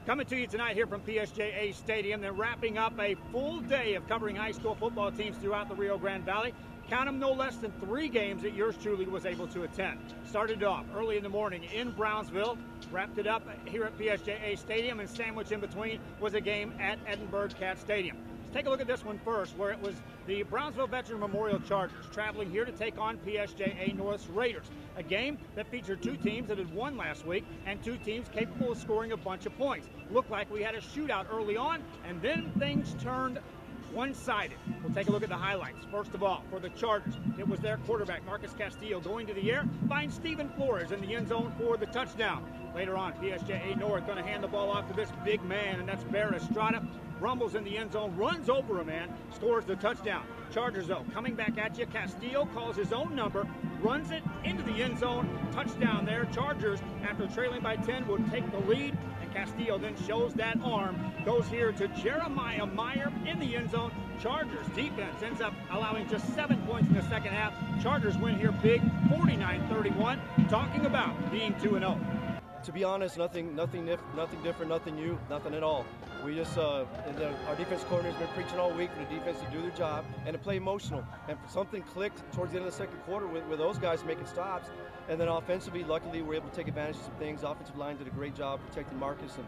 Coming to you tonight here from PSJA Stadium, then wrapping up a full day of covering high school football teams throughout the Rio Grande Valley. Count them, no less than 3 games that yours truly was able to attend. Started off early in the morning in Brownsville, wrapped it up here at PSJA Stadium, and sandwiched in between was a game at Edinburgh Cat Stadium. Let's take a look at this one first, where it was the Brownsville Veteran Memorial Chargers traveling here to take on PSJA North's Raiders. A game that featured 2 teams that had won last week and 2 teams capable of scoring a bunch of points. Looked like we had a shootout early on, and then things turned one-sided. We'll take a look at the highlights. First of all, for the Chargers, it was their quarterback, Marcus Castillo, going to the air, finds Stephen Flores in the end zone for the touchdown. Later on, PSJA North going to hand the ball off to this big man, and that's Bear Estrada. Rumbles in the end zone, runs over a man, scores the touchdown. Chargers, though, coming back at you. Castillo calls his own number, runs it into the end zone. Touchdown there. Chargers, after trailing by 10, would take the lead, and Castillo then shows that arm. Goes here to Jeremiah Meyer in the end zone. Chargers defense ends up allowing just 7 points in the second half. Chargers win here big, 49-31. Talking about being 2-0. To be honest, nothing different, nothing new, nothing at all. We just, our defense coordinator has been preaching all week for the defense to do their job and to play emotional. And something clicked towards the end of the second quarter with those guys making stops. And then offensively, luckily, we were able to take advantage of some things. The offensive line did a great job protecting Marcus,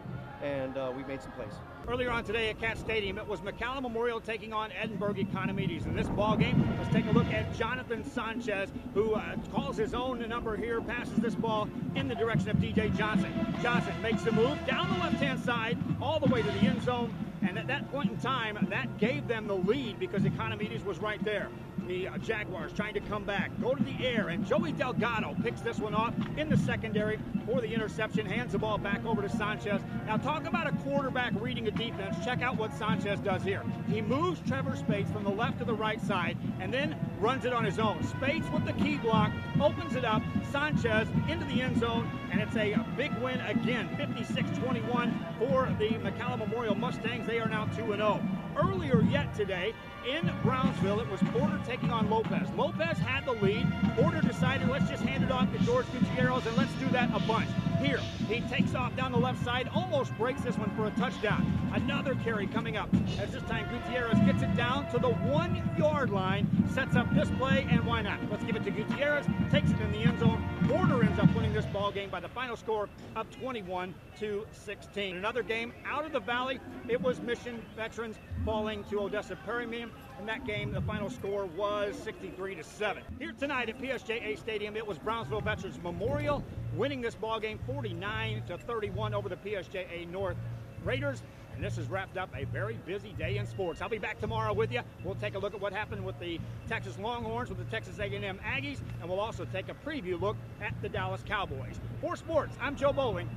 and we made some plays. Earlier on today at Cat Stadium, it was McAllen Memorial taking on Edinburgh Economides. In this ball game, let's take a look at Jonathan Sanchez, who calls his own number here, passes this ball in the direction of DJ Johnson. Johnson makes the move down the left-hand side, all the way to the end zone. And at that point in time, that gave them the lead because Economides was right there. The Jaguars trying to come back, go to the air, and Joey Delgado picks this one off in the secondary for the interception, hands the ball back over to Sanchez. Now talk about a quarterback reading a defense. Check out what Sanchez does here. He moves Trevor Spates from the left to the right side and then runs it on his own. Spates with the key block, opens it up, Sanchez into the end zone, and it's a big win again, 56-21 for the McAllen Memorial Mustangs. They are now 2-0. Earlier yet today, in Brownsville, it was Porter taking on Lopez. Lopez had the lead. Porter decided, let's just hand it off to George Gutierrez, and let's do that a bunch. Here, he takes off down the left side, almost breaks this one for a touchdown. Another carry coming up, as this time Gutierrez gets it down to the 1-yard line, sets up this play, and why not? Let's give it to Gutierrez, takes it in the end zone. Porter ends up winning this ball game by the final score of 21-16. Another game out of the valley, it was Mission Veterans falling to Odessa Perryman. In that game, the final score was 63-7. Here tonight at PSJA Stadium, it was Brownsville Veterans Memorial winning this ball game 49-31 over the PSJA North Raiders. And this has wrapped up a very busy day in sports. I'll be back tomorrow with you. We'll take a look at what happened with the Texas Longhorns, with the Texas A&M Aggies, and we'll also take a preview look at the Dallas Cowboys. For sports, I'm Joe Bowling.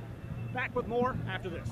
Back with more after this.